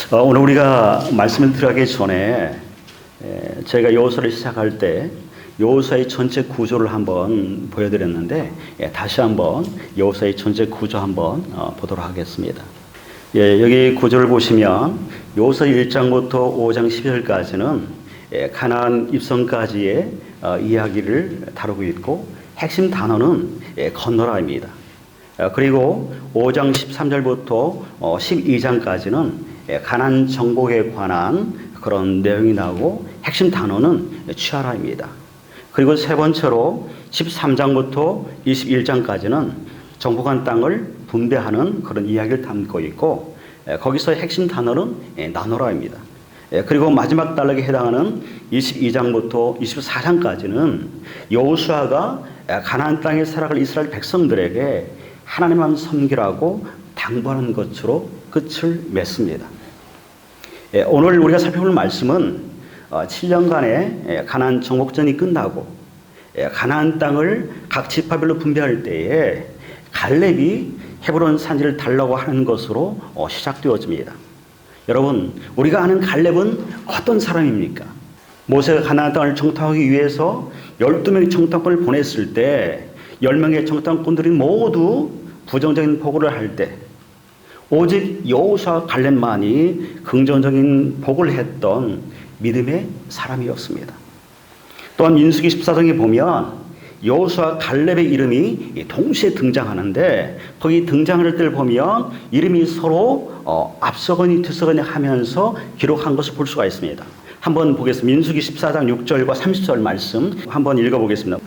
오늘 우리가 말씀을 들어가기 전에 저희가 여호수아를 시작할 때 여호수아의 전체 구조를 한번 보여드렸는데 다시 한번 여호수아의 전체 구조 한번 보도록 하겠습니다. 여기 구조를 보시면 여호수아 1장부터 5장 12절까지는 가나안 입성까지의 이야기를 다루고 있고 핵심 단어는 건너라입니다. 그리고 5장 13절부터 12장까지는 가나안 정복에 관한 그런 내용이 나오고 핵심 단어는 취하라입니다. 그리고 세 번째로 13장부터 21장까지는 정복한 땅을 분배하는 그런 이야기를 담고 있고 거기서 핵심 단어는 나누라입니다. 그리고 마지막 단락에 해당하는 22장부터 24장까지는 여호수아가 가나안 땅에 살아갈 이스라엘 백성들에게 하나님만 섬기라고 당부하는 것으로 끝을 맺습니다. 오늘 우리가 살펴볼 말씀은 7년간의 가나안 정복전이 끝나고 가나안 땅을 각 지파별로 분배할 때에 갈렙이 헤브론 산지를 달라고 하는 것으로 시작되어집니다. 여러분, 우리가 아는 갈렙은 어떤 사람입니까? 모세가 가나안 땅을 정탐하기 위해서 12명의 정탐꾼을 보냈을 때 10명의 정탐꾼들이 모두 부정적인 보고를 할 때 오직 여호수아 갈렙만이 긍정적인 보고를 했던 믿음의 사람이었습니다. 또한 민수기 14장에 보면 여호수아 갈렙의 이름이 동시에 등장하는데 거기 등장할 때를 보면 이름이 서로 앞서거니 뒤서거니 하면서 기록한 것을 볼 수가 있습니다. 한번 보겠습니다. 민수기 14장 6절과 30절 말씀 한번 읽어보겠습니다.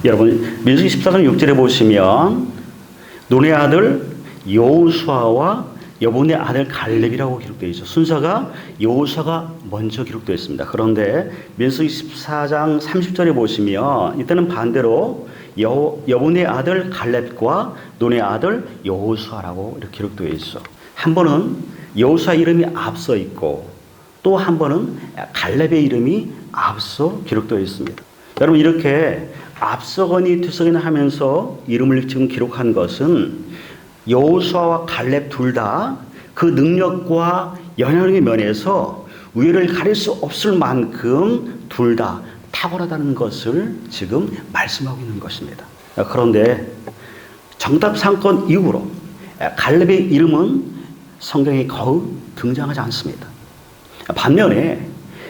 여러분, 민수기 14장 6절에 보시면 눈의 아들 여호수아와 여분의 아들 갈렙이라고 기록되어 있죠. 순서가 여호수아가 먼저 기록되어 있습니다. 그런데 민수기 14장 30절에 보시면 이때는 반대로 여분의 아들 갈렙과 눈의 아들 여호수아라고 이렇게 기록되어 있어. 한 번은 여호수아 이름이 앞서 있고 또 한 번은 갈렙의 이름이 앞서 기록되어 있습니다. 여러분, 이렇게 앞서거니 뒤서거니 하면서 이름을 지금 기록한 것은 여호수아와 갈렙 둘 다 그 능력과 영향력의 면에서 위를 가릴 수 없을 만큼 둘 다 탁월하다는 것을 지금 말씀하고 있는 것입니다. 그런데 정답 사건 이후로 갈렙의 이름은 성경에 거의 등장하지 않습니다. 반면에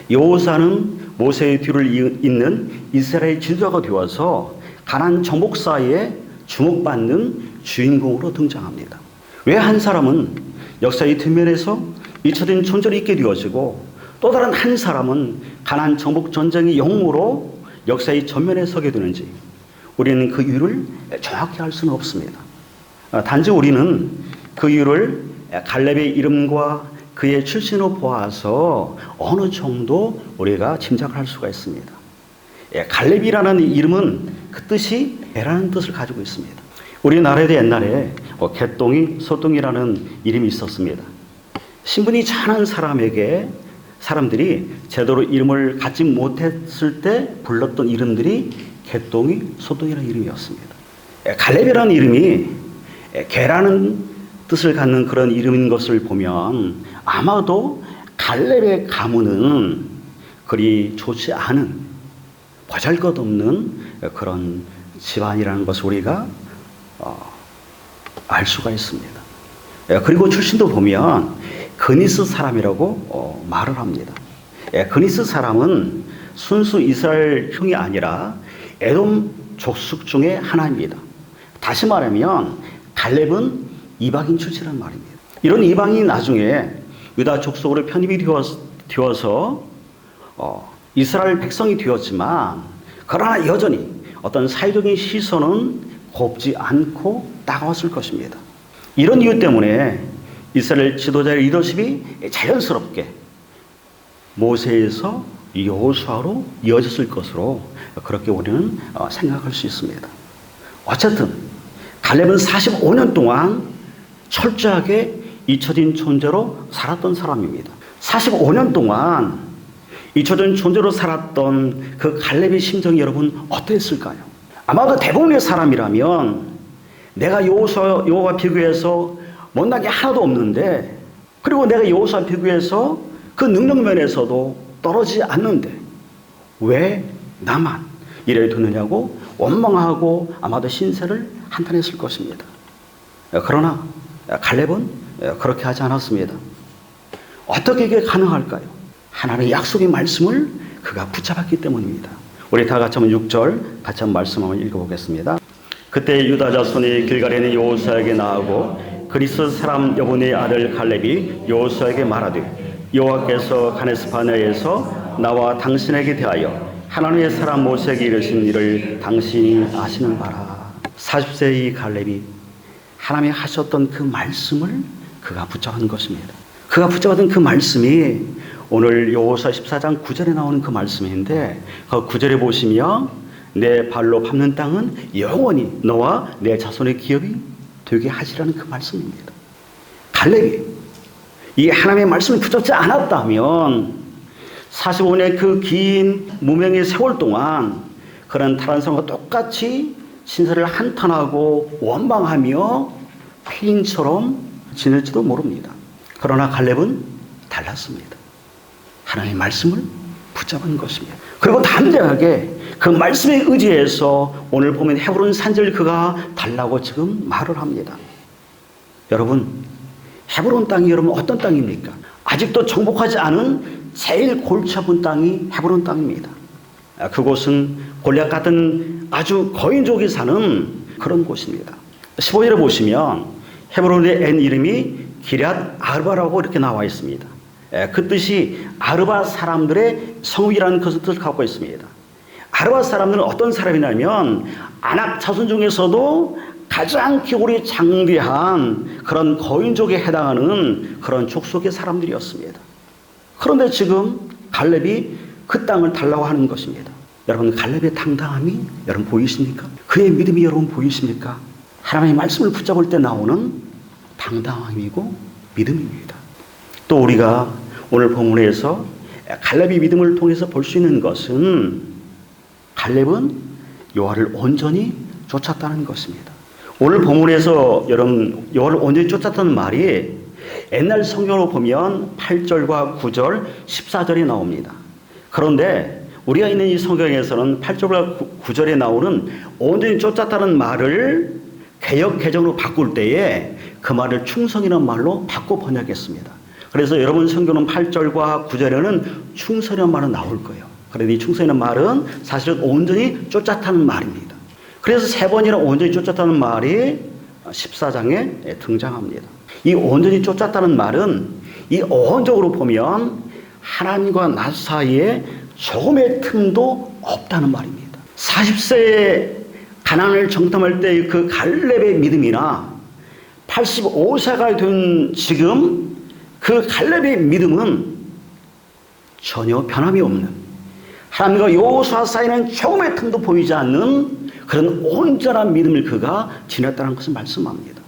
여호수아는 모세의 뒤를 잇는 이스라엘 지도자가 되어서 가나안 정복사에 주목받는 주인공으로 등장합니다. 왜 한 사람은 역사의 뒷면에서 잊혀진 존재로 있게 되어지고 또 다른 한 사람은 가나안 정복 전쟁의 영웅으로 역사의 전면에 서게 되는지 우리는 그 이유를 정확히 알 수는 없습니다. 단지 우리는 그 이유를 갈렙의 이름과 그의 출신으로 보아서 어느 정도 우리가 짐작할 수가 있습니다. 갈렙이라는 이름은 그 뜻이 배라는 뜻을 가지고 있습니다. 우리나라에도 옛날에 개똥이, 소똥이라는 이름이 있었습니다. 신분이 찬한 사람에게 사람들이 제대로 이름을 갖지 못했을 때 불렀던 이름들이 개똥이, 소똥이라는 이름이었습니다. 갈렙이라는 이름이 개라는 뜻을 갖는 그런 이름인 것을 보면 아마도 갈렙의 가문은 그리 좋지 않은 보잘것없는 그런 집안이라는 것을 우리가 알 수가 있습니다. 그리고 출신도 보면 그니스 사람이라고 말을 합니다. 그니스 사람은 순수 이스라엘 흉이 아니라 에돔 족속 중에 하나입니다. 다시 말하면 갈렙은 이방인 출신이란 말입니다. 이런 이방인이 나중에 유다 족속으로 편입이 되어서 이스라엘 백성이 되었지만 그러나 여전히 어떤 사회적인 시선은 곱지 않고 따가웠을 것입니다. 이런 이유 때문에 이스라엘 지도자의 리더십이 자연스럽게 모세에서 여호수아로 이어졌을 것으로 그렇게 우리는 생각할 수 있습니다. 어쨌든 갈렙은 45년 동안 철저하게 잊혀진 존재로 살았던 사람입니다. 45년 동안 잊혀진 존재로 살았던 그 갈렙의 심정이 여러분 어땠을까요? 아마도 대부분의 사람이라면 내가 여호수아와 비교해서 못난 게 하나도 없는데, 그리고 내가 여호수아와 비교해서 그 능력 면에서도 떨어지지 않는데 왜 나만 이래 되느냐고 원망하고 아마도 신세를 한탄했을 것입니다. 그러나 갈렙은 그렇게 하지 않았습니다. 어떻게 이게 가능할까요? 하나님의 약속의 말씀을 그가 붙잡았기 때문입니다. 우리 다 같이 한번 6절 같이 한번 말씀 한번 읽어보겠습니다. 그때 유다 자손이 길갈에 있는 여호수아에게 나아오고 그리스 사람 여분의 아들 갈렙이 여호수아에게 말하되 여호와께서 가데스바네아에서 나와 당신에게 대하여 하나님의 사람 모세에게 이르신 일을 당신이 아시는 바라. 40세의 갈렙이 하나님이 하셨던 그 말씀을 그가 붙잡은 것입니다. 그가 붙잡았던 그 말씀이 오늘 여호수아 14장 9절에 나오는 그 말씀인데, 그 9절에 보시면 내 발로 밟는 땅은 영원히 너와 내 자손의 기업이 되게 하시라는 그 말씀입니다. 갈렙이 이 하나님의 말씀을 붙잡지 않았다면 45년의 그 긴 무명의 세월 동안 그런 다른 사람과 똑같이 신세를 한탄하고 원망하며 폐인처럼 지낼지도 모릅니다. 그러나 갈렙은 달랐습니다. 하나님의 말씀을 붙잡은 것입니다. 그리고 담대하게 그 말씀에 의지해서 오늘 보면 헤브론 산지를 그가 달라고 지금 말을 합니다. 여러분, 헤브론 땅이 여러분 어떤 땅입니까? 아직도 정복하지 않은 제일 골치 아픈 땅이 헤브론 땅입니다. 그곳은 골리앗 같은 아주 거인족이 사는 그런 곳입니다. 15절에 보시면 헤브론의 옛 이름이 기럇 아르바라고 이렇게 나와 있습니다. 그 뜻이 아르바 사람들의 성이라는 것을 뜻을 갖고 있습니다. 아르바 사람들은 어떤 사람이냐면 아낙 자손 중에서도 가장 기골이 장대한 그런 거인족에 해당하는 그런 족속의 사람들이었습니다. 그런데 지금 갈렙이 그 땅을 달라고 하는 것입니다. 여러분, 갈렙의 당당함이 여러분 보이십니까? 그의 믿음이 여러분 보이십니까? 하나님의 말씀을 붙잡을 때 나오는 당당함이고 믿음입니다. 또 우리가 오늘 본문에서 갈렙의 믿음을 통해서 볼 수 있는 것은 갈렙은 여호와를 온전히 쫓았다는 것입니다. 오늘 본문에서 여러분 여호와를 온전히 쫓았다는 말이 옛날 성경으로 보면 8절과 9절, 14절이 나옵니다. 그런데 우리가 있는 이 성경에서는 8절과 9절에 나오는 온전히 쫓았다는 말을 개역 개정으로 바꿀 때에 그 말을 충성이라는 말로 바꿔 번역했습니다. 그래서 여러분 성경은 8절과 9절에는 충성이라는 말은 나올 거예요. 그런데 이 충성이라는 말은 사실은 온전히 쫓았다는 말입니다. 그래서 세 번이나 온전히 쫓았다는 말이 14장에 등장합니다. 이 온전히 쫓았다는 말은 이 어원적으로 보면 하나님과 나 사이에 조금의 틈도 없다는 말입니다. 40세에 가나안을 정탐할 때 그 갈렙의 믿음이나 85세가 된 지금 그 갈렙의 믿음은 전혀 변함이 없는, 하나님과 여호수아 사이는 조금의 틈도 보이지 않는 그런 온전한 믿음을 그가 지녔다는 것을 말씀합니다.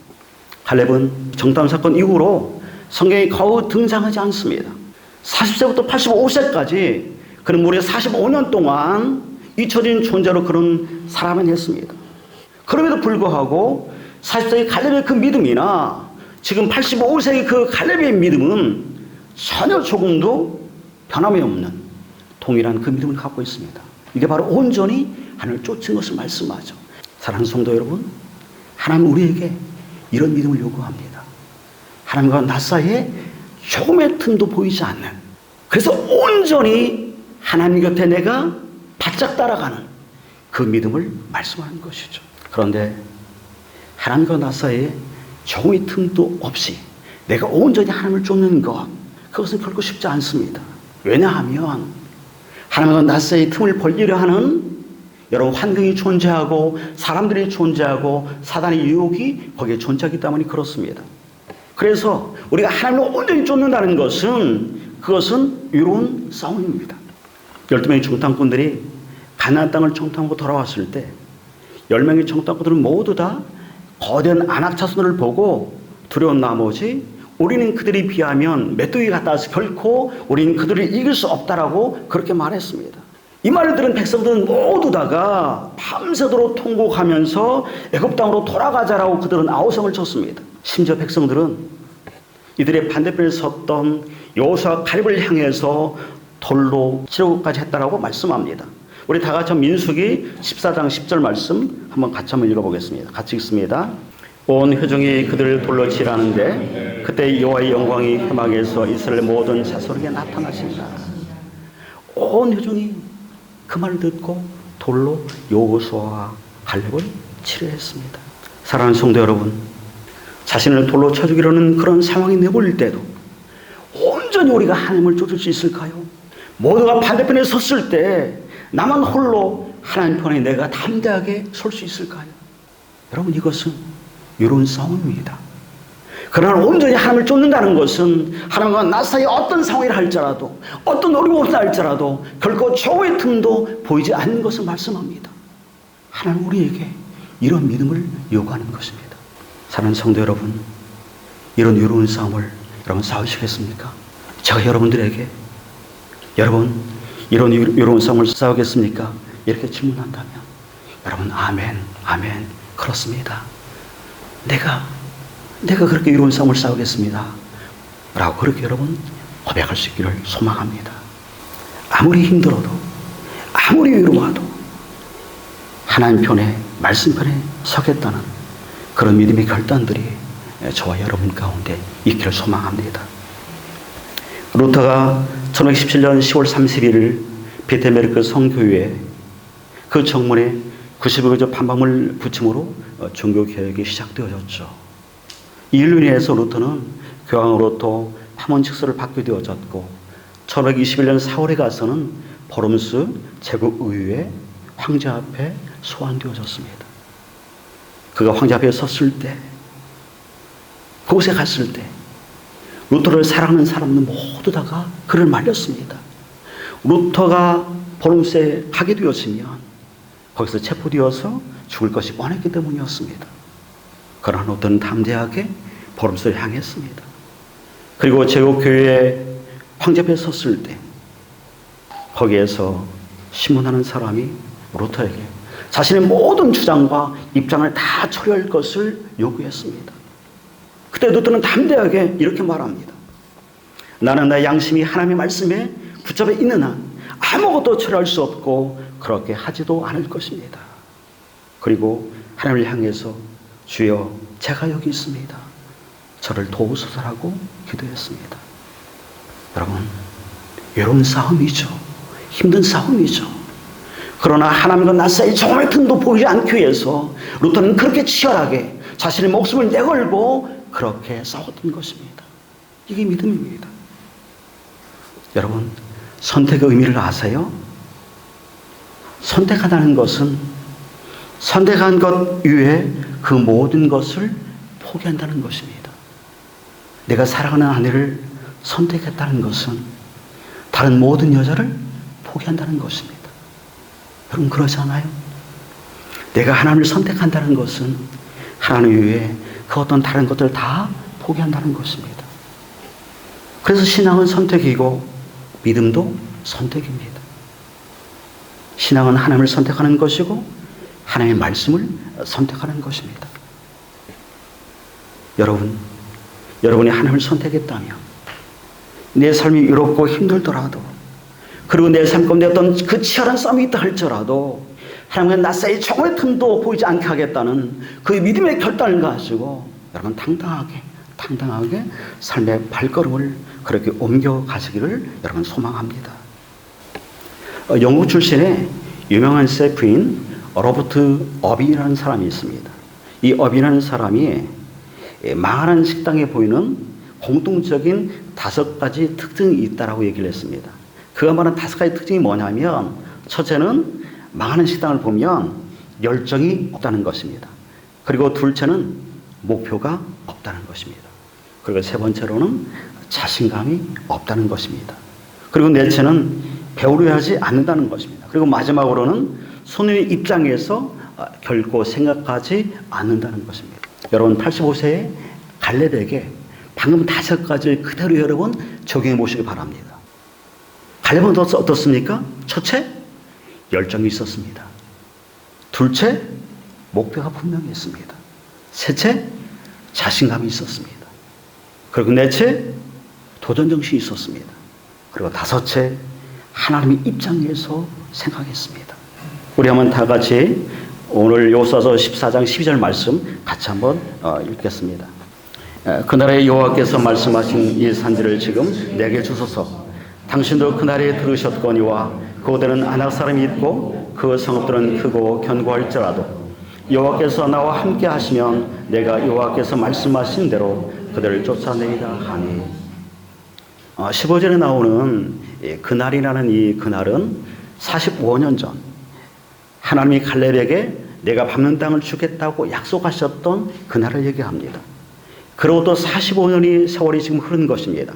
갈렙은 정탐 사건 이후로 성경에 거의 등장하지 않습니다. 40세부터 85세까지 그는 무려 45년 동안 잊혀진 존재로 그런 살아만 했습니다. 그럼에도 불구하고 40세의 갈렙의 그 믿음이나 지금 85세의 그 갈렙의 믿음은 전혀 조금도 변함이 없는 동일한 그 믿음을 갖고 있습니다. 이게 바로 온전히 하나님을 쫓은 것을 말씀하죠. 사랑하는 성도 여러분, 하나님 우리에게 이런 믿음을 요구합니다. 하나님과 나 사이에 조금의 틈도 보이지 않는, 그래서 온전히 하나님 곁에 내가 바짝 따라가는 그 믿음을 말씀하는 것이죠. 그런데 하나님과 나 사이에 조금의 틈도 없이 내가 온전히 하나님을 쫓는 것, 그것은 결코 쉽지 않습니다. 왜냐하면 하나님과 나 사이에 틈을 벌리려 하는 여러분 환경이 존재하고 사람들이 존재하고 사단의 유혹이 거기에 존재하기 때문에 그렇습니다. 그래서 우리가 하나님을 온전히 쫓는다는 것은 그것은 외로운 싸움입니다. 12명의 정탐꾼들이 가나안 땅을 정탐하고 돌아왔을 때 10명의 정탐꾼들은 모두 다 거대한 아낙 자손을 보고 두려운 나머지 우리는 그들이 비하면 메뚜기 같아서 결코 우리는 그들을 이길 수 없다라고 그렇게 말했습니다. 이 말을 들은 백성들은 모두 다가 밤새도록 통곡하면서 애굽 땅으로 돌아가자라고 그들은 아우성을 쳤습니다. 심지어 백성들은 이들의 반대편에 섰던 여호수아 갈렙을 향해서 돌로 치려고까지 했다라고 말씀합니다. 우리 다 같이 민수기 14장 10절 말씀 한번 읽어보겠습니다. 같이 읽습니다. 온 회중이 그들을 돌로 치라는데 그때 여호와의 영광이 회막에서 이스라엘 모든 자손에게 나타나신다. 온 회중이 그 말을 듣고 돌로 여호수아와 갈렙을 치려 했습니다. 사랑하는 성도 여러분, 자신을 돌로 쳐 죽이려는 그런 상황이 내몰릴 때도 온전히 우리가 하나님을 쫓을 수 있을까요? 모두가 반대편에 섰을 때 나만 홀로 하나님 편에 내가 담대하게 설 수 있을까요? 여러분, 이것은 이런 싸움입니다. 그러나 온전히 하나님을 쫓는다는 것은 하나님과 나 사이에 어떤 상황이라 할지라도 어떤 어려움이 할지라도 결코 조의 틈도 보이지 않는 것을 말씀합니다. 하나님 우리에게 이런 믿음을 요구하는 것입니다. 사랑하는 성도 여러분, 이런 어려운 싸움을 여러분 싸우시겠습니까? 제가 여러분들에게 여러분 이런 어려운 싸움을 싸우겠습니까? 이렇게 질문한다면 여러분 아멘 그렇습니다. 내가 그렇게 이로운 싸움을 싸우겠습니다 라고 그렇게 여러분 고백할 수 있기를 소망합니다. 아무리 힘들어도 아무리 위로와도 하나님 편에 말씀 편에 서겠다는 그런 믿음의 결단들이 저와 여러분 가운데 있기를 소망합니다. 루터가 1917년 10월 30일 비테메르크 성교회에 그 정문에 90여 반박물 붙임으로 종교개혁이 시작되어졌죠. 이 일로 인해서 루터는 교황으로부터 파문직서를 받게 되어졌고 1921년 4월에 가서는 버름스 제국의회 황제 앞에 소환되어졌습니다. 그가 황제 앞에 섰을 때, 그곳에 갔을 때 루터를 사랑하는 사람들 모두 다가 그를 말렸습니다. 루터가 버름스에 가게 되었으면 거기서 체포되어서 죽을 것이 뻔했기 때문이었습니다. 그러나 루터는 담대하게 버름스를 향했습니다. 그리고 제국교회 황제 앞에 섰을 때 거기에서 신문하는 사람이 루터에게 자신의 모든 주장과 입장을 다 처리할 것을 요구했습니다. 그때 루터는 담대하게 이렇게 말합니다. 나는 나의 양심이 하나님의 말씀에 붙잡혀 있는 한 아무것도 처리할 수 없고 그렇게 하지도 않을 것입니다. 그리고 하나님을 향해서 주여 제가 여기 있습니다. 저를 도우소서라고 기도했습니다. 여러분, 외로운 싸움이죠. 힘든 싸움이죠. 그러나 하나님과 나 사이 조금의 틈도 보이지 않기 위해서 루터는 그렇게 치열하게 자신의 목숨을 내걸고 그렇게 싸웠던 것입니다. 이게 믿음입니다. 여러분, 선택의 의미를 아세요? 선택하다는 것은 선택한 것 이외에 그 모든 것을 포기한다는 것입니다. 내가 사랑하는 아내를 선택했다는 것은 다른 모든 여자를 포기한다는 것입니다. 여러분 그러지 않아요? 내가 하나님을 선택한다는 것은 하나님 외에 그 어떤 다른 것들 다 포기한다는 것입니다. 그래서 신앙은 선택이고 믿음도 선택입니다. 신앙은 하나님을 선택하는 것이고 하나님의 말씀을 선택하는 것입니다. 여러분이 하나님을 선택했다면 내 삶이 외롭고 힘들더라도 그리고 내 삶 가운데 어떤 그 치열한 싸움이 있다 할지라도 하나님과 나 사이 조금의 틈도 보이지 않게 하겠다는 그 믿음의 결단을 가지고 여러분 당당하게 삶의 발걸음을 그렇게 옮겨 가시기를 여러분 소망합니다. 영국 출신의 유명한 셰프인 로버트 어빈이라는 사람이 있습니다. 이 어빈이라는 사람이 망하는 식당에 보이는 공통적인 5가지 특징이 있다라고 얘기를 했습니다. 그가 말한 5가지 특징이 뭐냐면 첫째는 망하는 식당을 보면 열정이 없다는 것입니다. 그리고 둘째는 목표가 없다는 것입니다. 그리고 세 번째로는 자신감이 없다는 것입니다. 그리고 넷째는 배우려 하지 않는다는 것입니다. 그리고 마지막으로는 손님의 입장에서 결코 생각하지 않는다는 것입니다. 여러분 85세의 갈렙에게 방금 5가지를 그대로 여러분 적용해 보시기 바랍니다. 갈렙은 어떻습니까? 첫째, 열정이 있었습니다. 둘째, 목표가 분명했습니다. 셋째, 자신감이 있었습니다. 그리고 넷째, 도전정신이 있었습니다. 그리고 다섯째, 하나님의 입장에서 생각했습니다. 우리 한번 다 같이 오늘 여호수아서 14장 12절 말씀 같이 한번 읽겠습니다. 그날에 여호와께서 말씀하신 이 산지를 지금 내게 주소서. 당신도 그날에 들으셨거니와 그곳에는 아낙 사람이 있고 그 성읍들은 크고 견고할지라도 여호와께서 나와 함께 하시면 내가 여호와께서 말씀하신 대로 그들을 쫓아내리라 하니. 15절에 나오는 그날이라는 이 그날은 45년 전 하나님이 갈렙에게 내가 밟는 땅을 주겠다고 약속하셨던 그날을 얘기합니다. 그리고 또 45년이 세월이 지금 흐른 것입니다.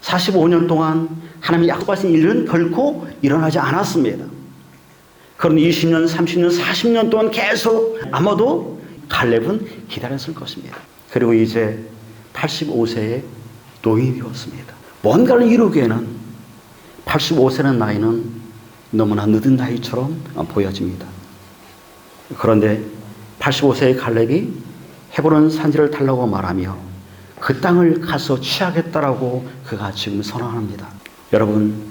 45년 동안 하나님이 약속하신 일은 결코 일어나지 않았습니다. 그런 20년, 30년, 40년 동안 계속 아마도 갈렙은 기다렸을 것입니다. 그리고 이제 85세의 노인이 되었습니다. 뭔가를 이루기에는 85세라는 나이는 너무나 늦은 나이처럼 보여집니다. 그런데 85세의 갈렙이 헤브론 산지를 달라고 말하며 그 땅을 가서 취하겠다라고 그가 지금 선언합니다. 여러분,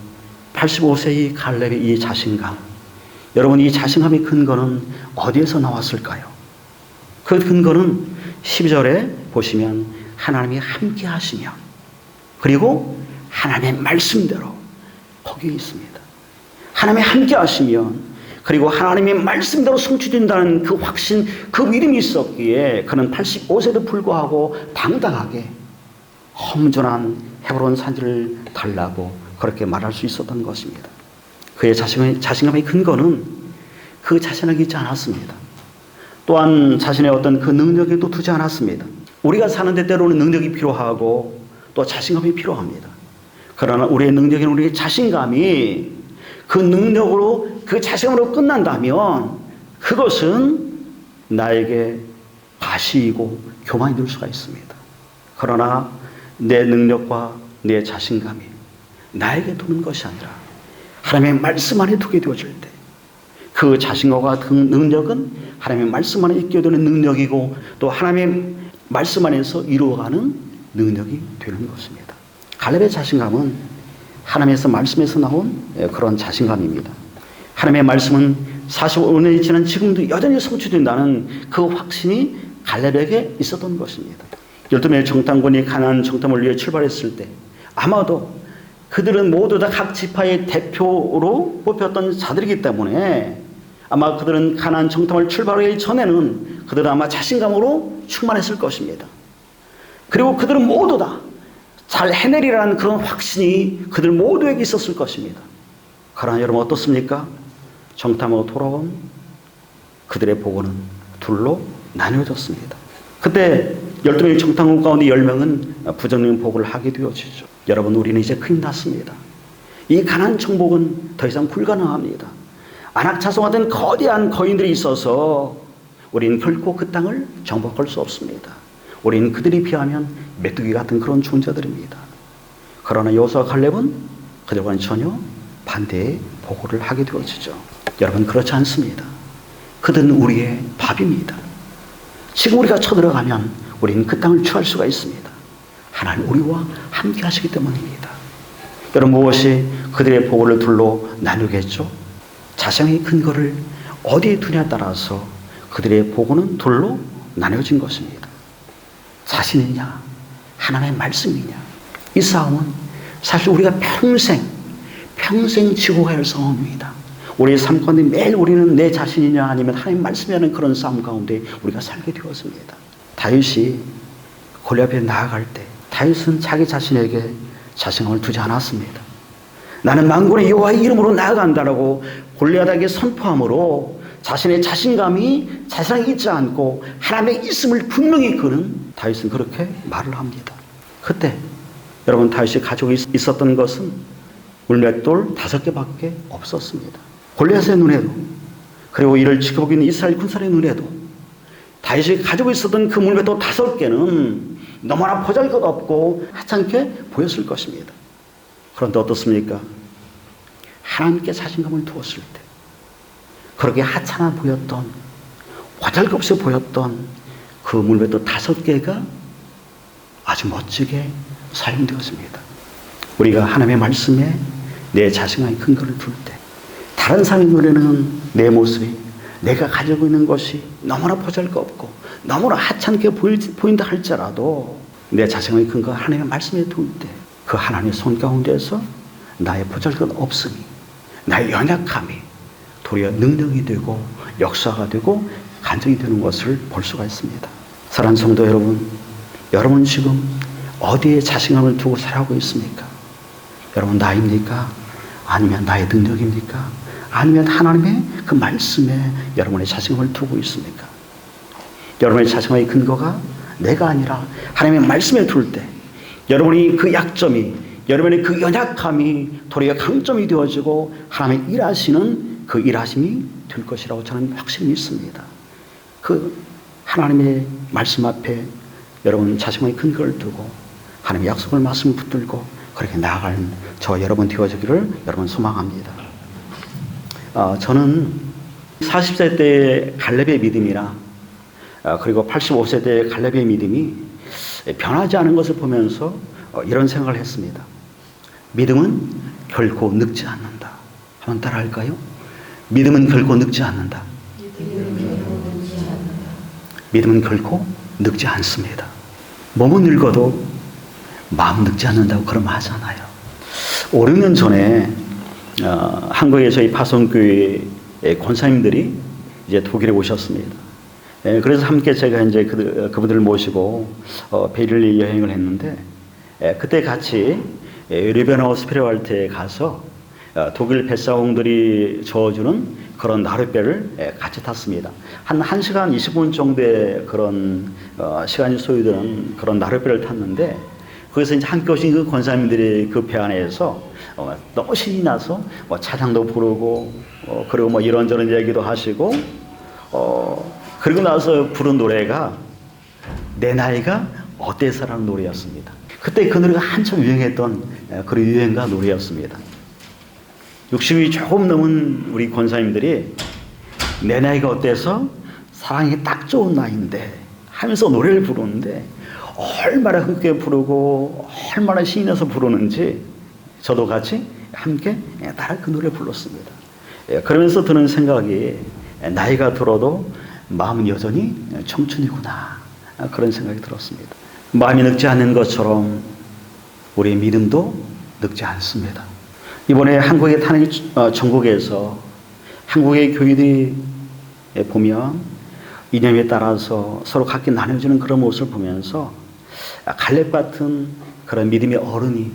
85세의 갈렙의 이 자신감, 여러분 이 자신감의 근거는 어디에서 나왔을까요? 그 근거는 12절에 보시면 하나님이 함께 하시며 그리고 하나님의 말씀대로 거기에 있습니다. 하나님이 함께 하시면 그리고 하나님의 말씀대로 성취된다는 그 확신, 그 믿음이 있었기에 그는 85세도 불구하고 당당하게 험준한 헤브론 산지를 달라고 그렇게 말할 수 있었던 것입니다. 그의 자신감의 근거는 그 자신에게 있지 않았습니다. 또한 자신의 어떤 그 능력에도 두지 않았습니다. 우리가 사는데 때로는 능력이 필요하고 또 자신감이 필요합니다. 그러나 우리의 능력인 우리의 자신감이 그 능력으로 그 자신감으로 끝난다면 그것은 나에게 가시이고 교만이 될 수가 있습니다. 그러나 내 능력과 내 자신감이 나에게 두는 것이 아니라 하나님의 말씀 안에 두게 되어질 때 그 자신감과 그 능력은 하나님의 말씀 안에 있게 되는 능력이고 또 하나님의 말씀 안에서 이루어가는 능력이 되는 것입니다. 갈렙의 자신감은 하나님에서 말씀에서 나온 그런 자신감입니다. 하나님의 말씀은 45년이 지난 지금도 여전히 성취된다는 그 확신이 갈렙에게 있었던 것입니다. 12명의 정탐꾼이 가나안 정탐을 위해 출발했을 때 아마도 그들은 모두 다 각 지파의 대표로 뽑혔던 자들이기 때문에 아마 그들은 가나안 정탐을 출발하기 전에는 그들은 아마 자신감으로 충만했을 것입니다. 그리고 그들은 모두 다 잘 해내리라는 그런 확신이 그들 모두에게 있었을 것입니다. 그러나 여러분 어떻습니까? 정탐하고 돌아온 그들의 보고는 둘로 나뉘어졌습니다. 그때 12명의 정탐꾼 가운데 10명은 부정적인 보고를 하게 되어지죠. 여러분 우리는 이제 큰일 났습니다. 이 가나안 정복은 더 이상 불가능합니다. 아낙 자손 같은 거대한 거인들이 있어서 우리는 결코 그 땅을 정복할 수 없습니다. 우리는 그들이 비하면 메뚜기 같은 그런 존재들입니다. 그러나 여호수아와 갈렙은 그들과는 전혀 반대의 보고를 하게 되어지죠. 여러분 그렇지 않습니다. 그들은 우리의 밥입니다. 지금 우리가 쳐들어가면 우리는 그 땅을 취할 수가 있습니다. 하나님 우리와 함께 하시기 때문입니다. 여러분 무엇이 그들의 보고를 둘로 나누겠죠? 자신의 근거를 어디에 두냐에 따라서 그들의 보고는 둘로 나뉘어진 것입니다. 자신이냐 하나님의 말씀이냐, 이 싸움은 사실 우리가 평생 지고 갈 싸움입니다. 우리의 삶 가운데 매일 우리는 내 자신이냐 아니면 하나님 말씀이라는 그런 싸움 가운데 우리가 살게 되었습니다. 다윗이 골리앗 앞에 나아갈 때 다윗은 자기 자신에게 자신감을 두지 않았습니다. 나는 만군의 여호와의 이름으로 나아간다라고 골리앗에게 선포함으로 자신의 자신감이 자신에게 있지 않고 하나님의 있음을 분명히 그는 다윗은 그렇게 말을 합니다. 그때 여러분 다윗이 가지고 있었던 것은 물맷돌 5개밖에 없었습니다. 골리앗의 눈에도 그리고 이를 지켜보고 있는 이스라엘 군사의 눈에도 다윗이 가지고 있었던 그 물맷돌 5개는 너무나 보잘것없고 하찮게 보였을 것입니다. 그런데 어떻습니까? 하나님께 자신감을 두었을 때 그렇게 하찮아 보였던, 보잘것없이 보였던 그 물맷돌 5개가 아주 멋지게 사용되었습니다. 우리가 하나님의 말씀에 내 자신감의 근거를 둘 때, 다른 사람의 눈에는 내 모습이, 내가 가지고 있는 것이 너무나 보잘것없고 너무나 하찮게 보인다 할지라도 내 자신감의 근거 하나님의 말씀에 둘 때 그 하나님의 손 가운데서 나의 보잘것없음이, 나의 연약함이 도리어 능력이 되고 역사가 되고 간증이 되는 것을 볼 수가 있습니다. 사랑하는 성도 여러분, 여러분 지금 어디에 자신감을 두고 살아가고 있습니까? 여러분 나입니까? 아니면 나의 능력입니까? 아니면 하나님의 그 말씀에 여러분의 자신감을 두고 있습니까? 여러분의 자신감의 근거가 내가 아니라 하나님의 말씀에 둘 때 여러분이 그 약점이, 여러분의 그 연약함이 도리어 강점이 되어지고 하나님의 일하시는 그 일하심이 될 것이라고 저는 확실히 믿습니다. 그 하나님의 말씀 앞에 여러분 자신의 근거를 두고 하나님의 약속을 말씀을 붙들고 그렇게 나아가는 저 여러분 되어지기를 여러분 소망합니다. 저는 40세 때의 갈렙의 믿음이나 그리고 85세 때의 갈렙의 믿음이 변하지 않은 것을 보면서 이런 생각을 했습니다. 믿음은 결코 늙지 않는다. 한번 따라 할까요? 믿음은 결코 늙지 않는다. 믿음은 결코 늙지 않습니다. 몸은 늙어도 마음 늙지 않는다고 그런 말 하잖아요. 5, 6년 전에 한국의 저희 파송교회 권사님들이 이제 독일에 오셨습니다. 그래서 함께 제가 이제 그분들을 모시고 베를린 여행을 했는데 그때 같이 르베나우 스피르왈트에 가서 독일 뱃사공들이 저어주는 그런 나룻배를 같이 탔습니다. 한 1시간 20분 정도의 그런 시간이 소요되는 그런 나룻배를 탔는데 거기서 이제 함께 오신 그 권사님들이 그 배 안에서 너무 신이 나서 찬양도 부르고 그리고 이런저런 얘기도 하시고 그리고 나서 부른 노래가 내 나이가 어때서라는 노래였습니다. 그때 그 노래가 한참 유행했던 그런 유행가 노래였습니다. 60이 조금 넘은 우리 권사님들이 내 나이가 어때서 사랑이 딱 좋은 나이인데 하면서 노래를 부르는데 얼마나 흥겹게 부르고 얼마나 신이 나서 부르는지 저도 같이 함께 따라 그 노래를 불렀습니다. 그러면서 드는 생각이 나이가 들어도 마음은 여전히 청춘이구나 그런 생각이 들었습니다. 마음이 늙지 않는 것처럼 우리의 믿음도 늙지 않습니다. 이번에 한국의 탄핵 전국에서 한국의 교회들이 보면 이념에 따라서 서로 각기 나눠주는 그런 모습을 보면서 갈렙 같은 그런 믿음의 어른이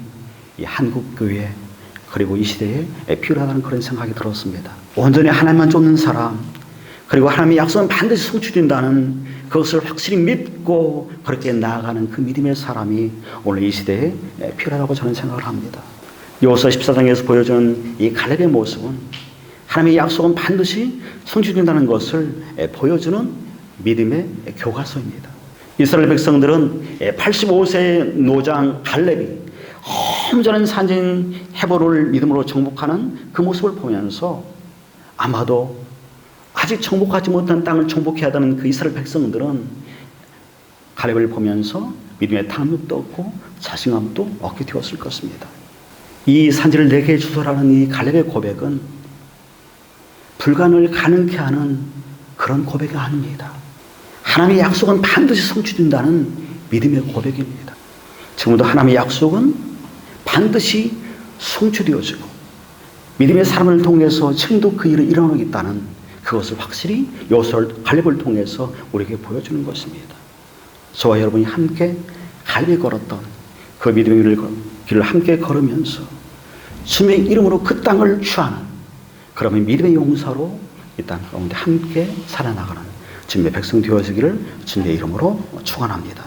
이 한국 교회 그리고 이 시대에 필요하다는 그런 생각이 들었습니다. 온전히 하나님만 쫓는 사람 그리고 하나님의 약속은 반드시 성취된다는 그것을 확실히 믿고 그렇게 나아가는 그 믿음의 사람이 오늘 이 시대에 필요하다고 저는 생각을 합니다. 여호수아 14장에서 보여준 이 갈렙의 모습은 하나님의 약속은 반드시 성취된다는 것을 보여주는 믿음의 교과서입니다. 이스라엘 백성들은 85세의 노장 갈렙이 험전한 산진 헤볼을 믿음으로 정복하는 그 모습을 보면서 아마도 아직 정복하지 못한 땅을 정복해야 하는 그 이스라엘 백성들은 갈렙을 보면서 믿음의 탐욕도 얻고 자신감도 얻게 되었을 것입니다. 이 산지를 내게 주소라는 이 갈렙의 고백은 불가능을 가능케 하는 그런 고백이 아닙니다. 하나님의 약속은 반드시 성취된다는 믿음의 고백입니다. 지금도 하나님의 약속은 반드시 성취되어지고 믿음의 사람을 통해서 지금도 그 일을 일어나겠다는 그것을 확실히 여호수아 갈렙을 통해서 우리에게 보여주는 것입니다. 저와 여러분이 함께 갈렙이 걸었던 그 믿음의 길을 함께 걸으면서 주님의 이름으로 그 땅을 취하는 그러면 믿음의 용사로 이 땅 가운데 함께 살아나가는 주님의 백성 되어지기를 주님의 이름으로 축원합니다.